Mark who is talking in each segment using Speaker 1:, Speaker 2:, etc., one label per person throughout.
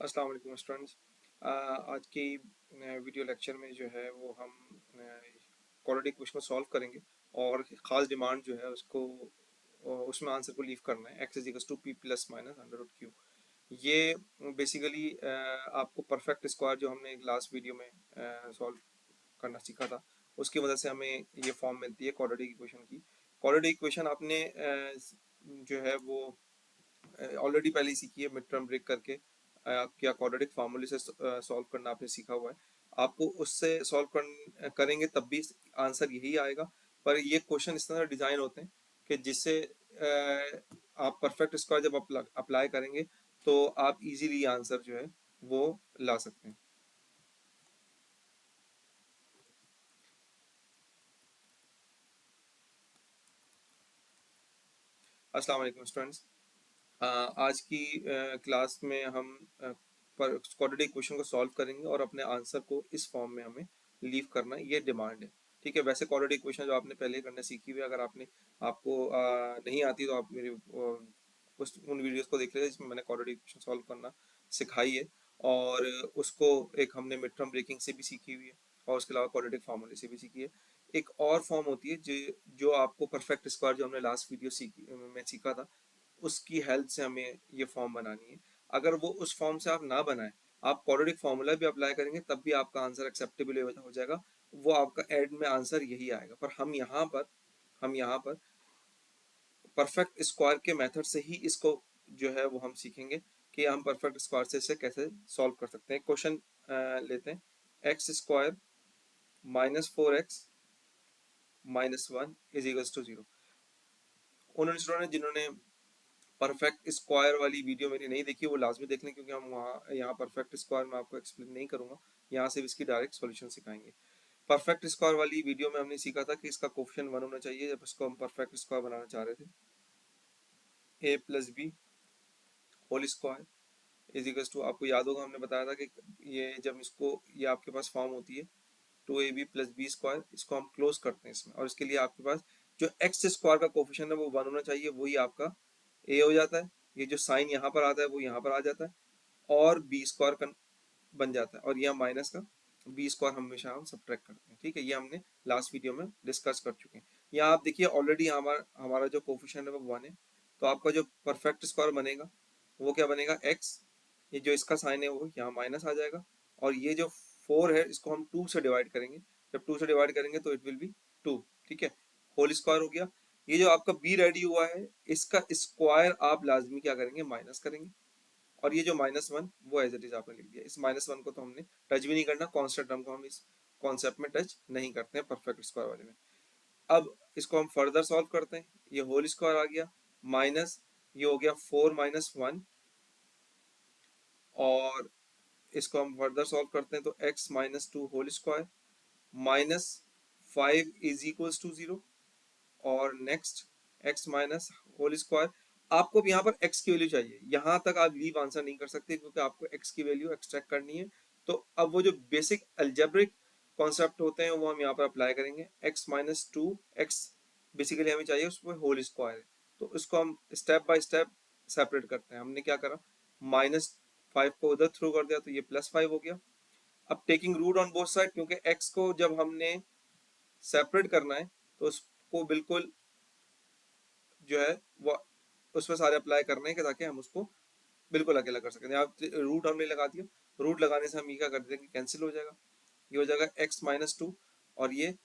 Speaker 1: अस्सलाम वालेकुम स्टूडेंट्स। आज की वीडियो लेक्चर में जो है वो हम क्वाड्रेटिक इक्वेशन को सॉल्व करेंगे और ख़ास डिमांड जो है उसको उसमें आंसर को लीव करना है x is equals to p plus minus under root q. ये बेसिकली आपको परफेक्ट स्क्वायर जो हमने लास्ट वीडियो में सॉल्व करना सीखा था उसकी वजह से हमें ये फॉर्म मिलती है क्वाड्रेटिक इक्वेशन की। क्वाड्रेटिक इक्वेशन आपने जो है वो ऑलरेडी पहले ही सीखी है मिड टर्म ब्रेक करके। क्या क्वाड्रेटिक फार्मूले से सॉल्व करना आपने सीखा हुआ है। आपको उससे करेंगे तब भी आंसर यही आएगा। पर ये क्वेश्चन इस तरह डिजाइन होते हैं कि जिससे आप परफेक्ट स्क्वायर जब अप्लाई करेंगे तो आप इजीली आंसर जो है वो ला सकते हैं। अस्सलाम वालेकुम स्टूडेंट्स। आज की क्लास में हम क्वाड्रेटिक इक्वेशन को सॉल्व करेंगे और अपने आंसर को इस फॉर्म में हमें लीव करना है, ये डिमांड है। ठीक है, वैसे क्वाड्रेटिक इक्वेशन जो आपने पहले करना सीखी हुई है, अगर आपको नहीं आती तो आप मेरे उन वीडियोस को देख लीजिए जिसमें मैंने क्वाड्रेटिक इक्वेशन सॉल्व करना सिखाई है। और उसको एक हमने मिड टर्म ब्रेकिंग से भी सीखी हुई है और उसके अलावा क्वाड्रेटिक फार्मूले से भी सीखी है। एक और फॉर्म होती है जो आपको परफेक्ट स्क्वायर जो हमने लास्ट वीडियो में सीखा था उसकी हेल्प से हमें ये फॉर्म बनानी है। अगर वो उस फॉर्म से आप ना बनाएं, आप क्वाड्रेटिक फार्मूला भी अप्लाई करेंगे तब भी आपका आंसर एक्सेप्टेबल हो जाएगा। वो आपका एंड में आंसर यही आएगा। पर हम यहाँ पर परफेक्ट स्क्वायर के मेथड से ही इसको जो है वो हम सीखेंगे कि हम परफेक्ट स्क्वायर से इसे कैसे सॉल्व कर सकते हैं। क्वेश्चन लेते हैं। X square minus 4x minus 1 is equals to 0। उन्होंने स्टूडेंट जिन्होंने परफेक्ट स्क्वायर वाली वीडियो मेरी नहीं देखी वो लाजमी देख लें, क्योंकि हम वहाँ यहाँ परफेक्ट स्क्वायर में आपको एक्सप्लेन नहीं करूँगा, यहाँ से इसकी डायरेक्ट सॉल्यूशन सिखाएंगे। परफेक्ट स्क्वायर वाली वीडियो में हमने सीखा था कि इसका कोफिशिएंट 1 होना चाहिए जब इसको हम परफेक्ट स्क्वायर बनाना चाह रहे थे। A plus b whole square is equals to, आपको याद होगा हमने बताया था कि ये जब ये आपके पास फॉर्म होती है 2ab प्लस बी स्क्वायर, इसको हम क्लोज करते हैं इसमें, और इसके लिए आपके पास जो एक्स स्क्वायर का कोफिशिएंट है वो 1 होना चाहिए, वही आपका ए हो जाता है। ये जो साइन यहाँ पर आता है वो यहाँ पर आ जाता है और बी स्क्वायर बन जाता है, और यह माइनस का बी स्क्वायर हमेशा हम सब्ट्रैक्ट करते हैं। ठीक है, ये हमने लास्ट वीडियो में डिस्कस कर चुके हैं। यहाँ आप देखिए ऑलरेडी हमारा हमारा जो कोफिशिएंट है वो 1 है, तो आपका जो परफेक्ट स्क्वायर बनेगा वो क्या बनेगा, एक्स, ये जो इसका साइन है वो यहाँ माइनस आ जाएगा, और ये जो 4 है इसको हम 2 से डिवाइड करेंगे। जब 2 से डिवाइड करेंगे तो इट विल बी 2। ठीक है, होल स्क्वायर हो गया। ये जो आपका बी रेडी हुआ है इसका स्क्वायर आप लाजमी क्या करेंगे, माइनस करेंगे, और ये जो -1 वो एज इट इज आपने लिख दिया। इस -1 को तो हमने टच भी नहीं करना, कांस्टेंट टर्म को हम इस कॉन्सेप्ट में टच नहीं करते हैं परफेक्ट स्क्वायर वाले में। अब इसको हम फर्दर सॉल्व करते हैं। ये होल स्क्वायर आ गया माइनस, ये हो गया 4 - 1, और इसको हम फर्दर सॉल्व करते हैं तो x - 2 whole square minus 5 is equals to 0, और next x minus whole square. आपको अब यहाँ पर x की वैल्यू चाहिए, यहाँ तक आप लीव आंसर नहीं कर सकते क्योंकि आपको x की वैल्यू एक्सट्रैक्ट करनी है। तो अब वो जो बेसिक अलजेब्रिक कॉन्सेप्ट होते हैं वो हम यहाँ पर अप्लाई करेंगे। x - 2 x बेसिकली हमें चाहिए, उसमें होल स्क्वायर है, तो इसको हम स्टेप बाय स्टेप सेपरेट करते हैं। हमने क्या करा, -5 को उधर थ्रू कर दिया तो ये +5 हो गया। अब taking root on both side, क्योंकि x को जब हमने सेपरेट करना है तो उसको बिल्कुल जो है वो उसमें सारे अप्लाई करने हैं कि ताकि हम उसको बिल्कुल अकेला कर सकें। यहाँ रूट हमने लगा दिया, रूट लगाने से हम ये क्या कर देंगे, कैंसिल हो जाएगा। ये हो जाएगा x - 2 और ये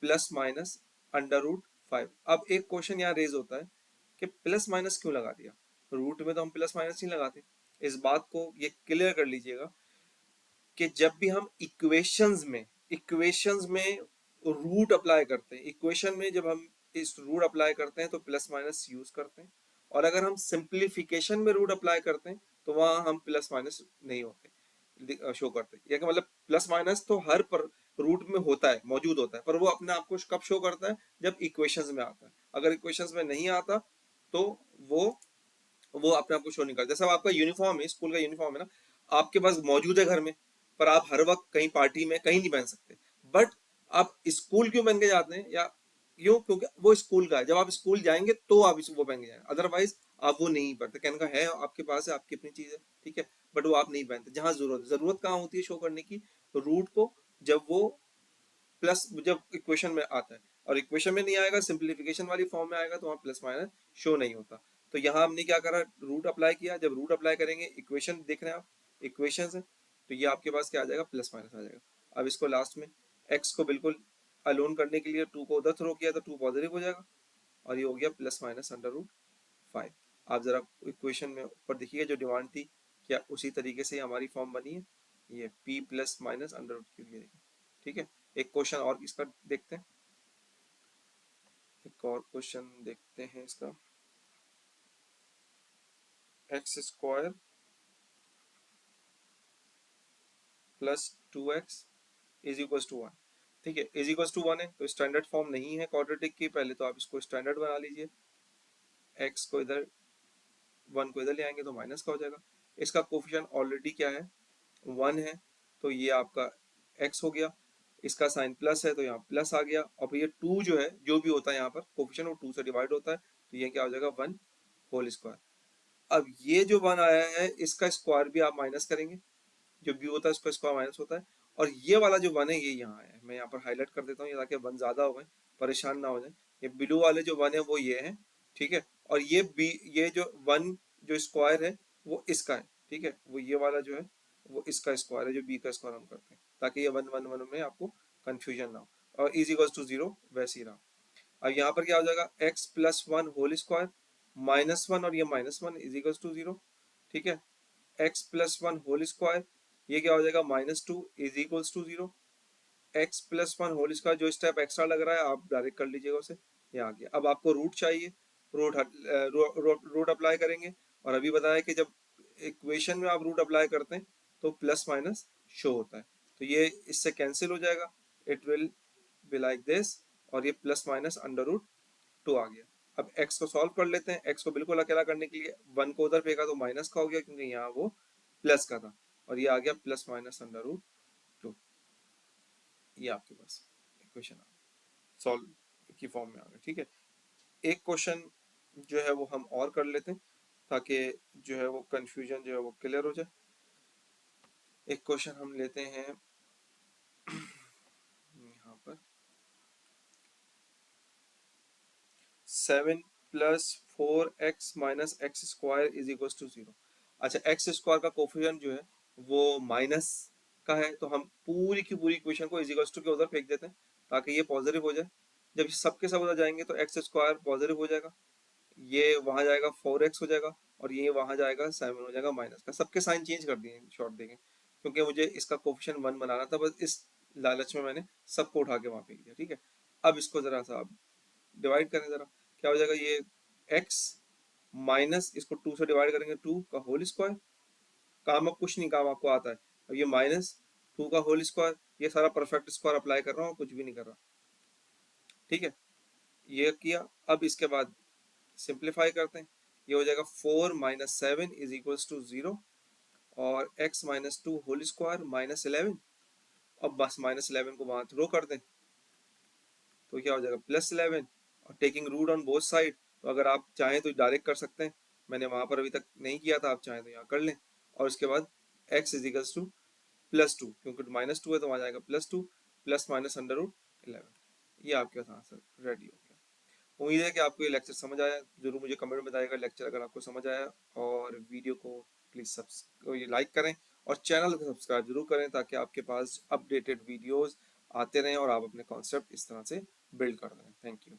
Speaker 1: +-√5। अब एक क्वेश्चन यहाँ रेज होता है कि प्लस माइनस क्यों लगा दिया, रूट में तो हम प्लस माइनस नहीं लगाते। इस बात को ये क्लियर कर लीजिएगा कि जब भी हम इक्वेशंस में रूट अप्लाई करते हैं, इक्वेशन में जब हम इस रूट अप्लाई करते हैं तो प्लस माइनस यूज करते हैं, और अगर हम सिंप्लीफिकेशन में रूट अप्लाई करते हैं तो वहां हम प्लस माइनस नहीं होते शो करते। ये मतलब प्लस माइनस तो हर पर रूट में होता है, मौजूद होता है, पर वो अपने आप को कब शो करता है, जब इक्वेशंस में आता है। अगर इक्वेशंस में नहीं आता तो वो वो अपने आप को शो नहीं करता। जैसा आपका यूनिफॉर्म है, स्कूल का यूनिफॉर्म है ना, आपके पास मौजूद है घर में, पर आप हर वक्त कहीं पार्टी में कहीं नहीं पहन सकते, बट आप स्कूल क्यों पहन के जाते हैं, या क्यों? क्योंकि वो स्कूल का है, जब आप स्कूल जाएंगे तो आप वो पहन के जाएंगे, अदरवाइज आप वो नहीं पहनते। कहने का है आपके पास है, आपकी अपनी चीज है, ठीक है, बट वो आप नहीं पहनते। जहां जरूरत कहाँ होती है शो करने की? रूट को, जब वो प्लस, जब इक्वेशन में आता है, और इक्वेशन में नहीं आएगा, सिंप्लीफिकेशन वाली फॉर्म में आएगा, तो वहाँ प्लस माइनस शो नहीं होता। तो यहाँ हमने क्या करा, रूट अप्लाई किया। जब रूट अप्लाई करेंगे, इक्वेशन देख रहे हैं आप, इक्वेशन है, तो ये आपके पास क्या आ जाएगा, प्लस माइनस आ जाएगा। अब इसको लास्ट में एक्स को बिल्कुल अलोन करने के लिए टू को उधर थ्रो किया, तो टू पॉजिटिव हो जाएगा, और ये हो गया प्लस माइनस अंडर रूट 5। आप जरा इक्वेशन में ऊपर देखिए जो डिमांड थी, क्या उसी तरीके से हमारी फॉर्म बनी है, ये p plus minus under root cube, ये देखिए, ठीक है। एक क्वेश्चन और इसका देखते हैं, एक और क्वेश्चन देखते हैं इसका। X square plus 2x is equal to 1, ठीक है, इज इक्वल टू 1 है, तो स्टैंडर्ड फॉर्म नहीं है क्वाड्रेटिक की, पहले तो आप इसको स्टैंडर्ड बना लीजिए। एक्स को इधर, 1 को इधर ले आएंगे तो माइनस का हो जाएगा। इसका कोफिशिएंट ऑलरेडी क्या है, 1 है, तो ये आपका x हो गया। इसका साइन प्लस है, तो यहाँ प्लस आ गया। और ये 2 जो है, जो भी होता है यहाँ पर कोफिशिएंट, वो 2 से डिवाइड होता है, तो ये क्या हो जाएगा, 1 होल स्क्वायर। अब ये जो 1 आया है, इसका स्क्वायर भी आप माइनस करेंगे, जो भी होता है उसका स्क्वायर माइनस होता है। और ये वाला जो 1 है, ये यहाँ आया है, मैं यहाँ पर हाईलाइट कर देता हूँ ताकि 1 ज्यादा हो गए, परेशान ना हो जाए। ये ब्लू वाले जो 1 है वो ये है, ठीक है। और ये बी, ये जो 1 जो स्क्वायर है वो इसका है, ठीक है, वो ये वाला जो है वो इसका स्क्वायर है, जो बी का स्क्वायर हम करते हैं, ताकि ये 1 1 1 में आपको कंफ्यूजन ना हो। और इज इक्वल टू 0 वैसे ही रहा। अब यहाँ पर क्या हो जाएगा, x plus 1 whole square minus 1, और ये माइनस 1 इज इक्वल टू 0, ठीक है। x प्लस 1 होल स्क्वायर, ये क्या हो जाएगा, minus 2 is equals to 0। X plus 1 whole square, जो स्टेप एक्स्ट्रा लग रहा है आप डायरेक्ट कर लीजिएगा उसे, ये आ गया। अब आपको रूट चाहिए, रूट रूट अप्लाई करेंगे। और अभी बताया कि जब इक्वेशन में आप रूट अप्लाई करते हैं तो प्लस माइनस शो होता है, तो ये इससे कैंसिल हो जाएगा, it will be like this, और ये प्लस माइनस अंडर रूट 2 आ गया। अब x को सॉल्व कर लेते हैं। x को बिल्कुल अकेला करने के लिए 1 को उधर फेंका तो माइनस का हो गया, क्योंकि यहाँ वो प्लस का था, और ये आ गया प्लस माइनस अंडर रूट 2। ये आपके पास इक्वेशन सॉल्व की फॉर्म में आ गया, ठीक है। एक क्वेश्चन जो है वो हम और कर लेते हैं, ताकि जो है वो कंफ्यूजन जो है वो क्लियर हो जाए। एक क्वेश्चन हम लेते हैं यहाँ पर, 7 plus 4x minus x square is equal to 0। अच्छा, एक्स स्क्वायर का कोफिशिएंट जो है वो माइनस का है, तो हम पूरी की पूरी इक्वेशन को इज इक्वल टू के उधर फेंक देते हैं, ताकि ये पॉजिटिव हो जाए। जब सबके सब उधर जाएंगे तो एक्स स्क्वायर पॉजिटिव हो जाएगा, ये वहां जाएगा 4x हो जाएगा, और ये वहां जाएगा 7 हो जाएगा माइनस का। सबके साइन चेंज कर दिए शॉर्ट देंगे, क्योंकि मुझे इसका कोफिशिएंट 1 बनाना था, बस इस लालच में मैंने सबको उठा के वहां फेंक दिया, ठीक है। अब इसको जरा सा आप डिवाइड करें जरा, क्या हो जाएगा, ये x माइनस, इसको 2 से डिवाइड करेंगे 2 का होल स्क्वायर, काम अब कुछ नहीं, काम आपको आता है। अब ये माइनस 2 का होल स्क्वायर, ये सारा परफेक्ट स्क्वायर अप्लाई कर रहा हूँ, कुछ भी नहीं कर रहा, ठीक है। ये किया। अब इसके बाद सिंप्लीफाई करते हैं, ये हो जाएगा 4 माइनस 7 इज इक्वल्स टू 0, और x minus 2 whole square minus 11। अब बस माइनस 11 को वहां थ्रो कर दें, तो क्या हो जाएगा, प्लस 11, और taking root on both side. तो अगर आप चाहें तो डायरेक्ट कर सकते हैं, मैंने वहां पर अभी तक नहीं किया था, आप चाहें तो यहाँ कर लें। और उसके बाद x is equals to plus 2, क्योंकि माइनस 2 है तो वहां जाएगा plus 2, plus minus under root 11। ये आपके पास आंसर रेडी हो गया। उम्मीद है कि आपको ये लेक्चर समझ आया। जरूर मुझे कमेंट में बताइएगा लेक्चर अगर आपको समझ आया, और वीडियो को प्लीज सब्सक्राइब, ये लाइक करें, और चैनल को सब्सक्राइब जरूर करें, ताकि आपके पास अपडेटेड वीडियोस आते रहें और आप अपने कॉन्सेप्ट इस तरह से बिल्ड कर दें। Thank you.